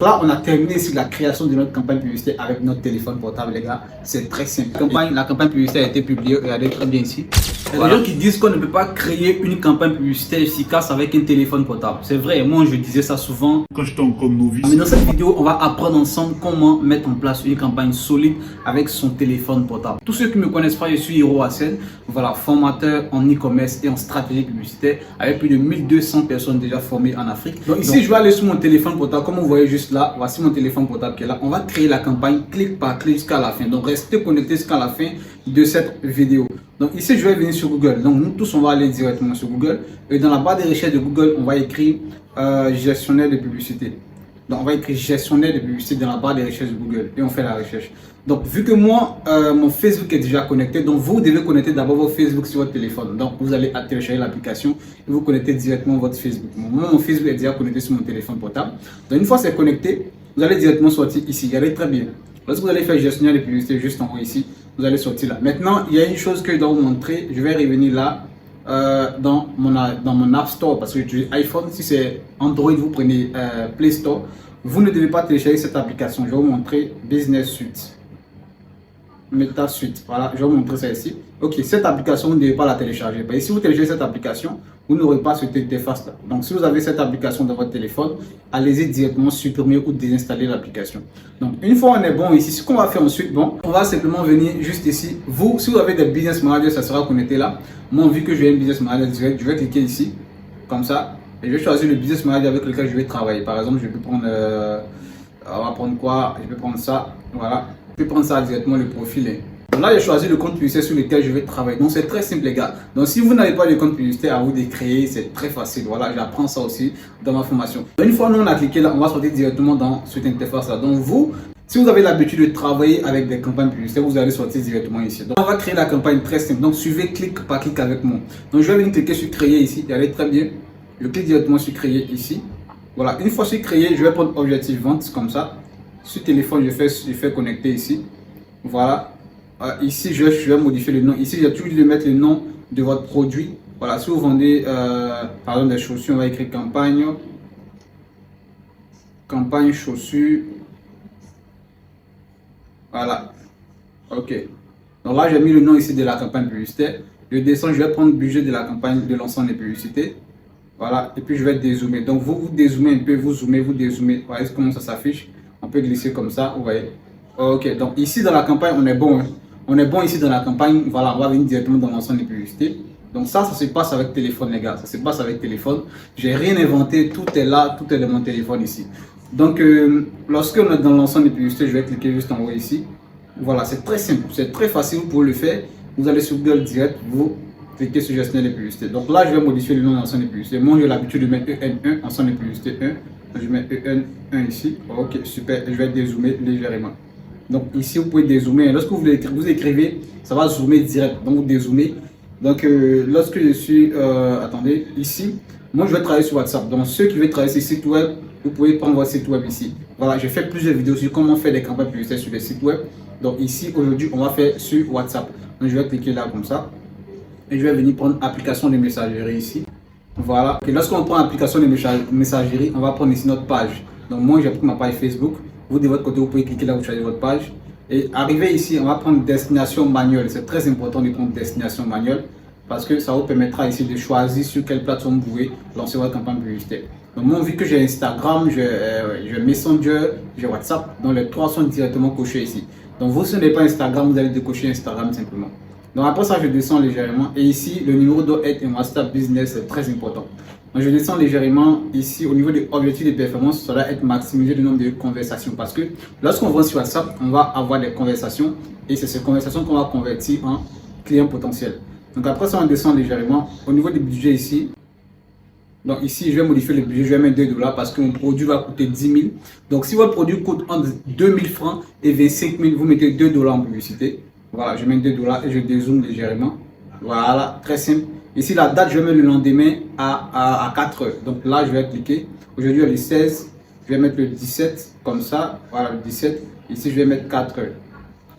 Là, on a terminé sur la création de notre campagne publicitaire avec notre téléphone portable, les gars. C'est très simple. La campagne publicitaire a été publiée, regardez très bien ici. Il y a des gens qui disent qu'on ne peut pas créer une campagne publicitaire efficace avec un téléphone portable. C'est vrai, moi je disais ça souvent quand j'étais encore novice. Mais dans cette vidéo, on va apprendre ensemble comment mettre en place une campagne solide avec son téléphone portable. Tous ceux qui ne me connaissent pas, je suis Hiro Hassen, voilà, formateur en e-commerce et en stratégie publicitaire avec plus de 1200 personnes déjà formées en Afrique. Donc ici, je vais aller sur mon téléphone portable, comme vous voyez juste là, voici mon téléphone portable qui est là. On va créer la campagne clic par clic jusqu'à la fin. Donc restez connectés jusqu'à la fin de cette vidéo. Donc ici, je vais venir sur Google. Donc nous tous, on va aller directement sur Google. Et dans la barre de recherche de Google, on va écrire gestionnaire de publicité. Donc on va écrire gestionnaire de publicité dans la barre de recherche de Google et on fait la recherche. Donc vu que moi, mon Facebook est déjà connecté, donc vous devez connecter d'abord votre Facebook sur votre téléphone. Donc vous allez télécharger l'application et vous connectez directement votre Facebook. Moi, mon Facebook est déjà connecté sur mon téléphone portable. Donc une fois c'est connecté, vous allez directement sortir ici. Regardez très bien. Lorsque vous allez faire gestionnaire de publicité juste en haut ici, vous allez sortir là. Maintenant, il y a une chose que je dois vous montrer. Je vais revenir là. Dans mon App Store, parce que j'utilise iPhone. Si c'est Android, vous prenez Play Store. Vous ne devez pas télécharger cette application. Je vais vous montrer Business Suite, Meta Suite. Voilà, je vais vous montrer ça ici. Ok, cette application, vous ne devez pas la télécharger. Et si vous téléchargez cette application, vous n'aurez pas cette interface là. Donc si vous avez cette application dans votre téléphone, allez-y directement supprimer ou désinstaller l'application. Donc une fois on est bon ici, ce qu'on va faire ensuite, bon, on va simplement venir juste ici. Vous, si vous avez des business managers, ça sera connecté là. Moi, vu que j'ai un business manager direct, je vais cliquer ici, comme ça, et je vais choisir le business manager avec lequel je vais travailler. Par exemple, je peux prendre, on va prendre quoi? Je vais prendre ça, voilà. Je peux prendre ça directement, le profil. Donc là, j'ai choisi le compte publicitaire sur lequel je vais travailler. Donc c'est très simple, les gars. Donc si vous n'avez pas de compte publicitaire à vous de créer, c'est très facile. Voilà, j'apprends ça aussi dans ma formation. Donc, une fois nous on a cliqué là, on va sortir directement dans cette interface là. Donc vous, si vous avez l'habitude de travailler avec des campagnes publicitaires, vous allez sortir directement ici. Donc on va créer la campagne très simple. Donc suivez clic par clic avec moi. Donc je vais venir cliquer sur créer ici. Regardez très bien. Je clique directement sur créer ici. Voilà, une fois sur créé, je vais prendre objectif vente comme ça. Sur téléphone, je fais connecter ici. Voilà. Ici, je vais modifier le nom. Ici, j'ai toujours de mettre le nom de votre produit. Voilà, si vous vendez par exemple des chaussures, on va écrire campagne. Campagne chaussures. Voilà. Ok. Donc là, j'ai mis le nom ici de la campagne publicitaire. Je descends, je vais prendre le budget de la campagne de l'ensemble des publicités. Voilà. Et puis, je vais dézoomer. Donc, vous dézoomez un peu, vous zoomez, vous dézoomez. Vous voyez comment ça s'affiche. On peut glisser comme ça, vous voyez. Ok. Donc, ici, dans la campagne, on est bon. Hein. On est bon ici dans la campagne. Voilà, on va venir directement dans l'ensemble des publicités. Donc, ça se passe avec téléphone, les gars. Ça se passe avec téléphone. J'ai rien inventé. Tout est là. Tout est dans mon téléphone ici. Donc, lorsque on est dans l'ensemble des publicités, je vais cliquer juste en haut ici. Voilà, c'est très simple, c'est très facile pour le faire. Vous allez sur Google Direct, vous cliquez sur gestionnaire des publicités. Donc là, je vais modifier le nom de l'ensemble des publicités. Moi, j'ai l'habitude de mettre EN1, ensemble des publicités 1. Donc, je mets EN1 ici. Ok, super. Et je vais dézoomer légèrement. Donc ici, vous pouvez dézoomer. Lorsque vous écrivez, ça va zoomer direct. Donc, vous dézoomez. Donc, lorsque je suis, attendez, ici, moi, je vais travailler sur WhatsApp. Donc, ceux qui veulent travailler sur site web, vous pouvez prendre votre site web ici. Voilà, j'ai fait plusieurs vidéos sur comment faire des campagnes publicitaires sur les sites web. Donc ici, aujourd'hui, on va faire sur WhatsApp. Donc je vais cliquer là comme ça. Et je vais venir prendre application de messagerie ici. Voilà. Et lorsqu'on prend application de messagerie, on va prendre ici notre page. Donc moi, j'ai pris ma page Facebook. Vous, de votre côté, vous pouvez cliquer là, vous choisissez votre page. Et arrivé ici, on va prendre destination manuelle. C'est très important de prendre destination manuelle. Parce que ça vous permettra ici de choisir sur quelle plateforme vous pouvez lancer votre campagne publicitaire. Donc moi, vu que j'ai Instagram, j'ai Messenger, j'ai WhatsApp, donc les trois sont directement cochés ici. Donc vous, si vous n'avez pas Instagram, vous allez décocher Instagram simplement. Donc après ça, je descends légèrement. Et ici, le numéro doit être un WhatsApp Business, c'est très important. Donc je descends légèrement ici au niveau des objectifs de performance, ça doit être maximiser le nombre de conversations. Parce que lorsqu'on va sur WhatsApp, on va avoir des conversations. Et c'est ces conversations qu'on va convertir en clients potentiels. Donc après ça, on descend légèrement. Au niveau du budget ici, donc ici, je vais modifier le budget, je vais mettre 2 $ parce que mon produit va coûter 10 000. Donc si votre produit coûte entre 2 000 francs et 25 000, vous mettez 2 $ en publicité. Voilà, je mets 2 $ et je dézoome légèrement. Voilà, très simple. Ici, la date, je mets le lendemain à 4 heures. Donc là, je vais cliquer. Aujourd'hui, le 16, je vais mettre le 17 comme ça. Voilà, le 17. Ici, je vais mettre 4 heures.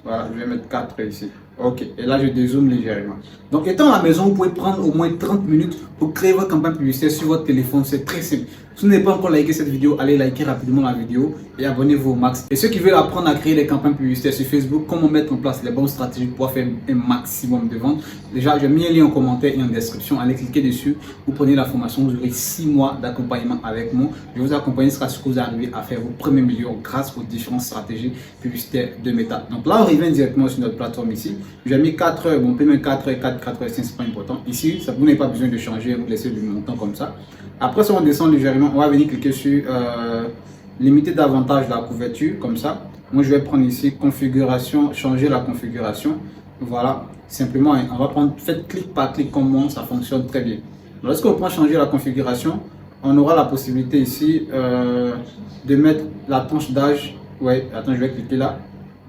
Voilà, je vais mettre 4 heures ici. Ok, et là je dézoome légèrement. Donc étant à la maison, vous pouvez prendre au moins 30 minutes pour créer votre campagne publicitaire sur votre téléphone. C'est très simple. Si vous n'avez pas encore liké cette vidéo, allez liker rapidement la vidéo et abonnez-vous au max. Et ceux qui veulent apprendre à créer des campagnes publicitaires sur Facebook, comment mettre en place les bonnes stratégies pour pouvoir faire un maximum de ventes, déjà j'ai mis un lien en commentaire et en description. Allez cliquer dessus, vous prenez la formation, vous aurez 6 mois d'accompagnement avec moi. Je vais vous accompagner jusqu'à ce que vous arrivez à faire vos premiers millions grâce aux différentes stratégies publicitaires de Meta. Donc là, on revient directement sur notre plateforme ici. J'ai mis 4 heures, bon, peut même 4 heures, 4 heures, 5, c'est pas important. Ici, ça, vous n'avez pas besoin de changer, vous laissez le montant comme ça. Après, si on descend légèrement, on va venir cliquer sur limiter davantage la couverture, comme ça. Moi, je vais prendre ici configuration, changer la configuration. Voilà, simplement, on va prendre, faites clic par clic comme moi, ça fonctionne très bien. Lorsqu'on prend changer la configuration, on aura la possibilité ici de mettre la tranche d'âge. Ouais, attends, je vais cliquer là.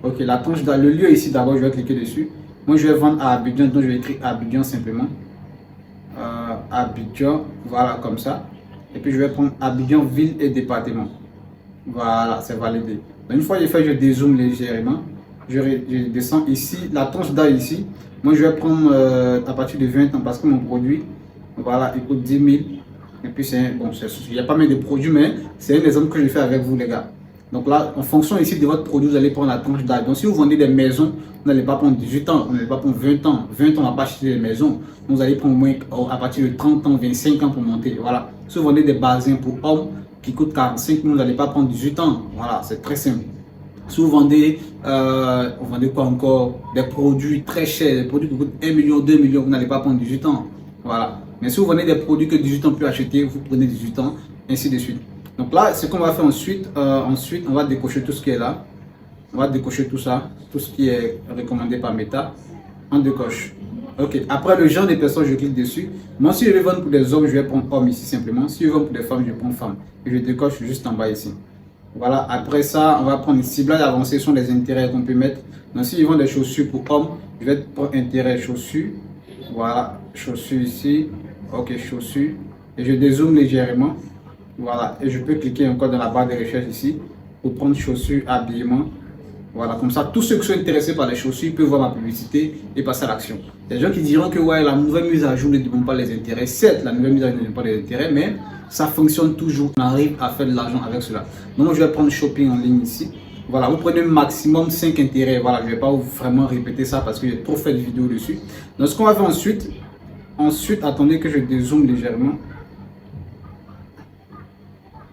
Ok, la tranche d'âge, le lieu ici d'abord, je vais cliquer dessus. Moi, je vais vendre à Abidjan, donc je vais écrire Abidjan simplement. Abidjan, voilà, comme ça. Et puis je vais prendre Abidjan, ville et département. Voilà, c'est validé. Donc, une fois que j'ai fait, je dézoome légèrement. Je descends ici, la tranche d'âge ici. Moi, je vais prendre à partir de 20 ans parce que mon produit, voilà, il coûte 10 000. Et puis, bon, il n'y a pas mal de produits, mais c'est un exemple que je fais avec vous, les gars. Donc là, en fonction ici de votre produit, vous allez prendre la tranche d'âge. Donc si vous vendez des maisons, vous n'allez pas prendre 18 ans, vous n'allez pas prendre 20 ans. 20 ans, on ne va pas acheter des maisons. Vous allez prendre au moins à partir de 30 ans, 25 ans pour monter. Voilà. Si vous vendez des basins pour hommes qui coûtent 45 000, vous n'allez pas prendre 18 ans. Voilà, c'est très simple. Si vous vendez quoi encore? Des produits très chers, des produits qui coûtent 1 million, 2 millions, vous n'allez pas prendre 18 ans. Voilà. Mais si vous vendez des produits que 18 ans peut acheter, vous prenez 18 ans, ainsi de suite. Donc là, ce qu'on va faire ensuite, on va décocher tout ce qui est là. On va décocher tout ça, tout ce qui est recommandé par Meta. On décoche. Ok, après le genre de personnes, je clique dessus. Moi, si je vais vendre pour des hommes, je vais prendre homme ici simplement. Si je veux vendre pour des femmes, je prends femme. Et je décoche juste en bas ici. Voilà, après ça, on va prendre le ciblage avancé, ce sont les intérêts qu'on peut mettre. Donc si je vends des chaussures pour hommes, je vais prendre intérêt chaussures. Voilà, chaussures ici. Ok, chaussures. Et je dézoome légèrement. Voilà, et je peux cliquer encore dans la barre de recherche ici pour prendre chaussures, habillement. Voilà, comme ça, tous ceux qui sont intéressés par les chaussures peuvent voir ma publicité et passer à l'action. Il y a des gens qui diront que ouais, la nouvelle mise à jour ne demande pas les intérêts. Certes, la nouvelle mise à jour ne demande pas les intérêts, mais ça fonctionne toujours. On arrive à faire de l'argent avec cela. Donc, je vais prendre shopping en ligne ici. Voilà, vous prenez maximum 5 intérêts. Voilà, je ne vais pas vraiment répéter ça parce que j'ai trop fait de vidéos dessus. Donc, ce qu'on va faire ensuite, attendez que je dézoome légèrement.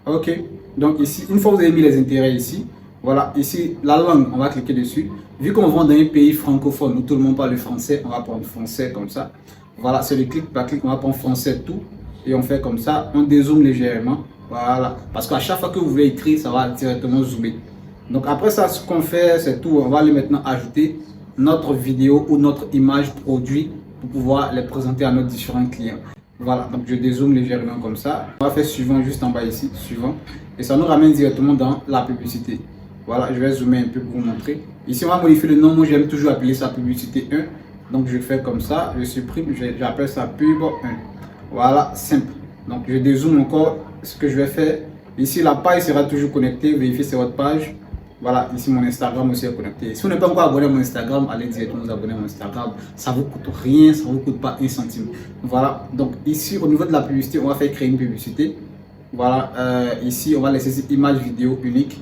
Ok, donc ici, une fois que vous avez mis les intérêts ici, voilà, ici, la langue, on va cliquer dessus. Vu qu'on vend dans un pays francophone où tout le monde parle le français, on va prendre français comme ça. Voilà, c'est le clic par clic, on va prendre français tout. Et on fait comme ça, on dézoome légèrement. Voilà, parce qu'à chaque fois que vous voulez écrire, ça va directement zoomer. Donc après ça, ce qu'on fait, c'est tout. On va aller maintenant ajouter notre vidéo ou notre image produit pour pouvoir les présenter à nos différents clients. Voilà, donc je dézoome légèrement comme ça. On va faire suivant juste en bas ici, suivant. Et ça nous ramène directement dans la publicité. Voilà, je vais zoomer un peu pour vous montrer. Ici, on va modifier le nom. Moi, j'aime toujours appeler ça publicité 1. Donc, je fais comme ça, je supprime, j'appelle ça pub 1. Voilà, simple. Donc, je dézoome encore. Ce que je vais faire, ici, la page sera toujours connectée. Vérifiez c'est votre page. Voilà, ici mon Instagram aussi est connecté. Si vous n'êtes pas encore abonné à mon Instagram, allez directement vous abonner à mon Instagram. Ça ne vous coûte rien, ça ne vous coûte pas un centime. Voilà, donc ici au niveau de la publicité, on va faire créer une publicité. Voilà, ici on va laisser cette image vidéo unique.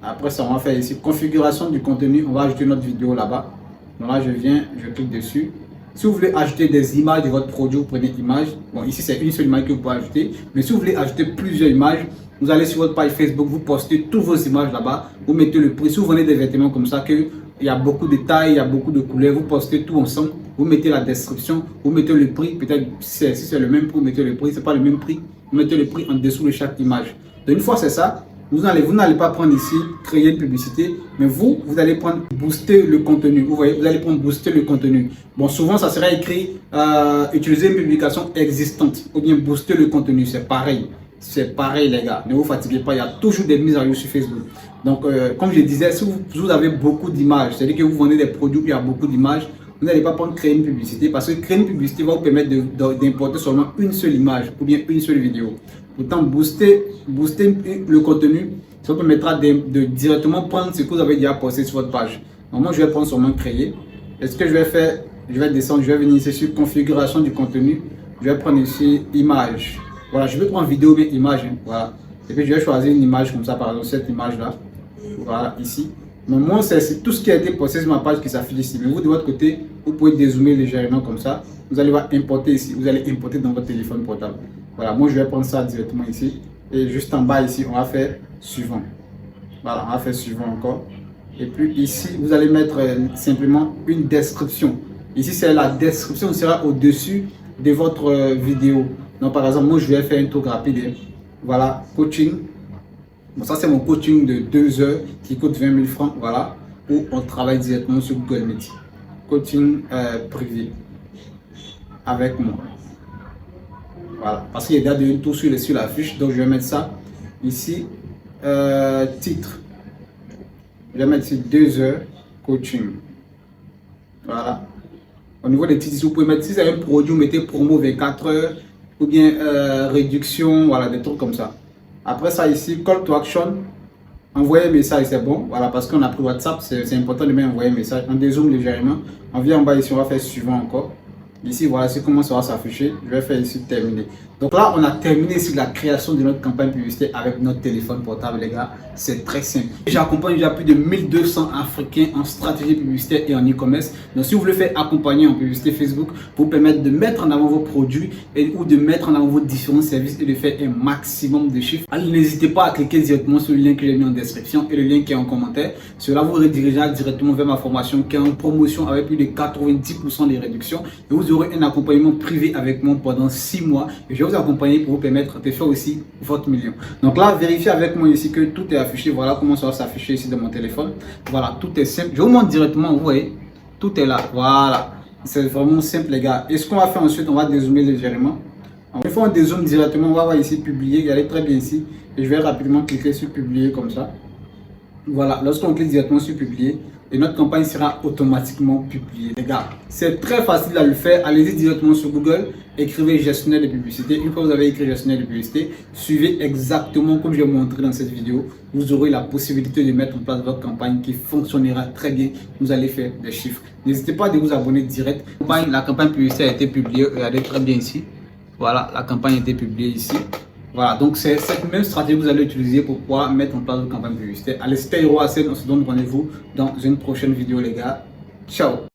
Après ça, on va faire ici configuration du contenu. On va ajouter notre vidéo là-bas. Donc là, je viens, je clique dessus. Si vous voulez ajouter des images de votre produit, vous prenez image. Bon, ici c'est une seule image que vous pouvez ajouter. Mais si vous voulez ajouter plusieurs images, vous allez sur votre page Facebook, vous postez toutes vos images là-bas, vous mettez le prix. Si vous vendez des vêtements comme ça, qu'il y a beaucoup de tailles, il y a beaucoup de couleurs, vous postez tout ensemble, vous mettez la description, vous mettez le prix, peut-être si c'est le même prix, vous mettez le prix, c'est pas le même prix, vous mettez le prix en dessous de chaque image. Donc une fois c'est ça, vous n'allez pas prendre ici, créer une publicité, mais vous allez prendre booster le contenu. Vous voyez, vous allez prendre booster le contenu. Bon, souvent ça sera écrit utiliser une publication existante ou bien booster le contenu, c'est pareil. C'est pareil les gars, ne vous fatiguez pas, il y a toujours des mises à jour sur Facebook. Donc comme je disais, si vous avez beaucoup d'images, c'est-à-dire que vous vendez des produits où il y a beaucoup d'images, vous n'allez pas prendre créer une publicité parce que créer une publicité va vous permettre d'importer seulement une seule image ou bien une seule vidéo. Pourtant booster le contenu, ça vous permettra de directement prendre ce que vous avez déjà posté sur votre page. Donc moi je vais prendre seulement créer. Et ce que je vais faire, je vais descendre, je vais venir ici sur configuration du contenu, je vais prendre ici image. Voilà, je vais prendre vidéo mais image. Hein, voilà. Et puis je vais choisir une image comme ça, par exemple cette image là. Voilà, ici. Mais moi, c'est tout ce qui a été posté sur ma page qui s'affiche ici. Mais vous, de votre côté, vous pouvez dézoomer légèrement comme ça. Vous allez voir importer ici. Vous allez importer dans votre téléphone portable. Voilà, moi, je vais prendre ça directement ici. Et juste en bas ici, on va faire suivant. Voilà, on va faire suivant encore. Et puis ici, vous allez mettre simplement une description. Ici, c'est la description qui sera au-dessus de votre vidéo. Donc, par exemple, moi, je vais faire un truc rapide. Voilà, coaching. Bon, ça, c'est mon coaching de 2 heures qui coûte 20 000 francs. Voilà, où on travaille directement sur Google Meet. Coaching privé avec moi. Voilà, parce qu'il y a déjà tout sur la fiche. Donc, je vais mettre ça ici. Titre. Je vais mettre ici 2 heures coaching. Voilà. Au niveau des titres, vous pouvez mettre si c'est un produit, vous mettez promo 24 heures ou bien réduction, voilà, des trucs comme ça. Après ça ici, call to action, envoyer un message, c'est bon, voilà, parce qu'on a pris WhatsApp, c'est important de même envoyer un message. On dézoome légèrement, on vient en bas ici, on va faire suivant encore. Ici, voilà, c'est comment ça va s'afficher. Je vais faire ici terminer. Donc là, on a terminé sur la création de notre campagne publicitaire avec notre téléphone portable, les gars. C'est très simple. J'accompagne déjà plus de 1200 Africains en stratégie publicitaire et en e-commerce. Donc, si vous voulez faire accompagner en publicité Facebook pour permettre de mettre en avant vos produits ou de mettre en avant vos différents services et de faire un maximum de chiffres, n'hésitez pas à cliquer directement sur le lien que j'ai mis en description et le lien qui est en commentaire. Cela vous redirigera directement vers ma formation qui est en promotion avec plus de 90% de réductions. Et vous aurez un accompagnement privé avec moi pendant 6 mois et je vais vous accompagner pour vous permettre de faire aussi votre million. Donc là, vérifiez avec moi ici que tout est affiché. Voilà comment ça va s'afficher ici dans mon téléphone. Voilà, tout est simple. Je vous montre directement, vous voyez, tout est là. Voilà, c'est vraiment simple les gars. Et ce qu'on va faire ensuite, on va dézoomer légèrement. Une fois on dézoome directement, on va voir ici publier. Regardez très bien ici et je vais rapidement cliquer sur publier comme ça. Voilà, lorsqu'on clique directement sur publier, et notre campagne sera automatiquement publiée. Les gars, c'est très facile à le faire. Allez-y directement sur Google, écrivez gestionnaire de publicité. Une fois que vous avez écrit gestionnaire de publicité, suivez exactement comme je vais vous montrer dans cette vidéo. Vous aurez la possibilité de mettre en place votre campagne qui fonctionnera très bien. Vous allez faire des chiffres. N'hésitez pas à vous abonner direct. La campagne publicitaire a été publiée. Regardez très bien ici. Voilà, la campagne a été publiée ici. Voilà, donc c'est cette même stratégie que vous allez utiliser pour pouvoir mettre en place votre campagne publicitaire. Allez, c'était HeroAsset, on se donne rendez-vous dans une prochaine vidéo les gars. Ciao.